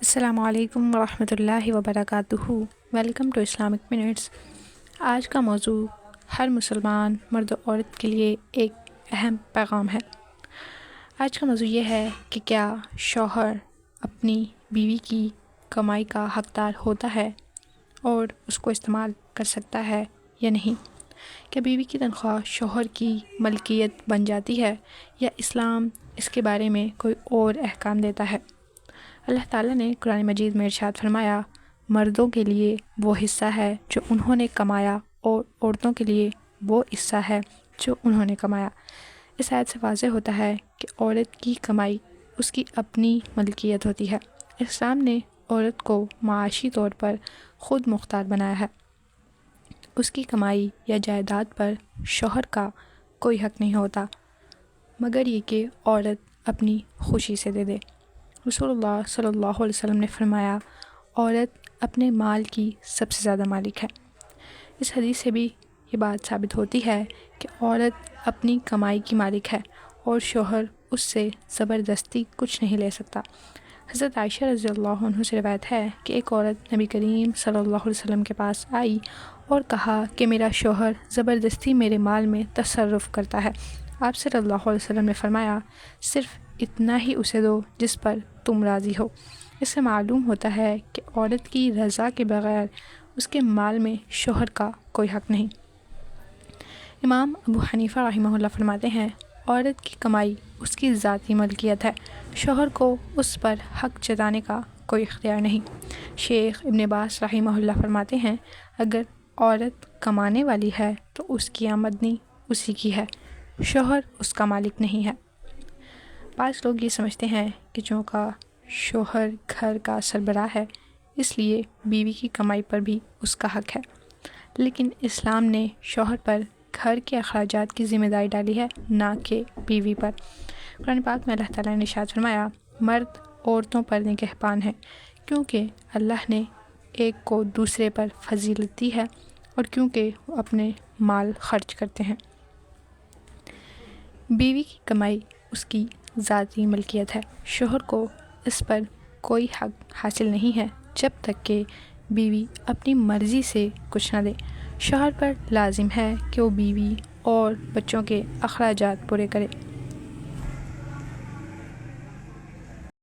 السلام علیکم ورحمۃ اللہ وبرکاتہ۔ Welcome to Islamic minutes. آج کا موضوع ہر مسلمان مرد و عورت کے لیے ایک اہم پیغام ہے۔ آج کا موضوع یہ ہے کہ کیا شوہر اپنی بیوی کی کمائی کا حقدار ہوتا ہے اور اس کو استعمال کر سکتا ہے یا نہیں؟ کیا بیوی کی تنخواہ شوہر کی ملکیت بن جاتی ہے یا اسلام اس کے بارے میں کوئی اور احکام دیتا ہے؟ اللہ تعالیٰ نے قرآن مجید میں ارشاد فرمایا، مردوں کے لیے وہ حصہ ہے جو انہوں نے کمایا اور عورتوں کے لیے وہ حصہ ہے جو انہوں نے کمایا۔ اس آیت سے واضح ہوتا ہے کہ عورت کی کمائی اس کی اپنی ملکیت ہوتی ہے۔ اسلام نے عورت کو معاشی طور پر خود مختار بنایا ہے۔ اس کی کمائی یا جائیداد پر شوہر کا کوئی حق نہیں ہوتا مگر یہ کہ عورت اپنی خوشی سے دے دے۔ رسول اللہ صلی اللہ علیہ وسلم نے فرمایا، عورت اپنے مال کی سب سے زیادہ مالک ہے۔ اس حدیث سے بھی یہ بات ثابت ہوتی ہے کہ عورت اپنی کمائی کی مالک ہے اور شوہر اس سے زبردستی کچھ نہیں لے سکتا۔ حضرت عائشہ رضی اللہ عنہ سے روایت ہے کہ ایک عورت نبی کریم صلی اللہ علیہ وسلم کے پاس آئی اور کہا کہ میرا شوہر زبردستی میرے مال میں تصرف کرتا ہے۔ آپ صلی اللہ علیہ وسلم نے فرمایا، صرف اتنا ہی اسے دو جس پر تم راضی ہو۔ اس سے معلوم ہوتا ہے کہ عورت کی رضا کے بغیر اس کے مال میں شوہر کا کوئی حق نہیں۔ امام ابو حنیفہ رحمہ اللہ فرماتے ہیں، عورت کی کمائی اس کی ذاتی ملکیت ہے، شوہر کو اس پر حق جتانے کا کوئی اختیار نہیں۔ شیخ ابن باز رحمہ اللہ فرماتے ہیں، اگر عورت کمانے والی ہے تو اس کی آمدنی اسی کی ہے، شوہر اس کا مالک نہیں ہے۔ بعض لوگ یہ سمجھتے ہیں کہ چونکہ شوہر گھر کا سربراہ ہے اس لیے بیوی کی کمائی پر بھی اس کا حق ہے، لیکن اسلام نے شوہر پر گھر کے اخراجات کی ذمہ داری ڈالی ہے، نہ کہ بیوی پر۔ قرآن پاک میں اللہ تعالیٰ نے ارشاد فرمایا، مرد عورتوں پر نگہبان ہے کیونکہ اللہ نے ایک کو دوسرے پر فضیلت دی ہے اور کیونکہ وہ اپنے مال خرچ کرتے ہیں۔ بیوی کی کمائی اس کی ذاتی ملکیت ہے، شوہر کو اس پر کوئی حق حاصل نہیں ہے جب تک کہ بیوی اپنی مرضی سے کچھ نہ دے۔ شوہر پر لازم ہے کہ وہ بیوی اور بچوں کے اخراجات پورے کرے۔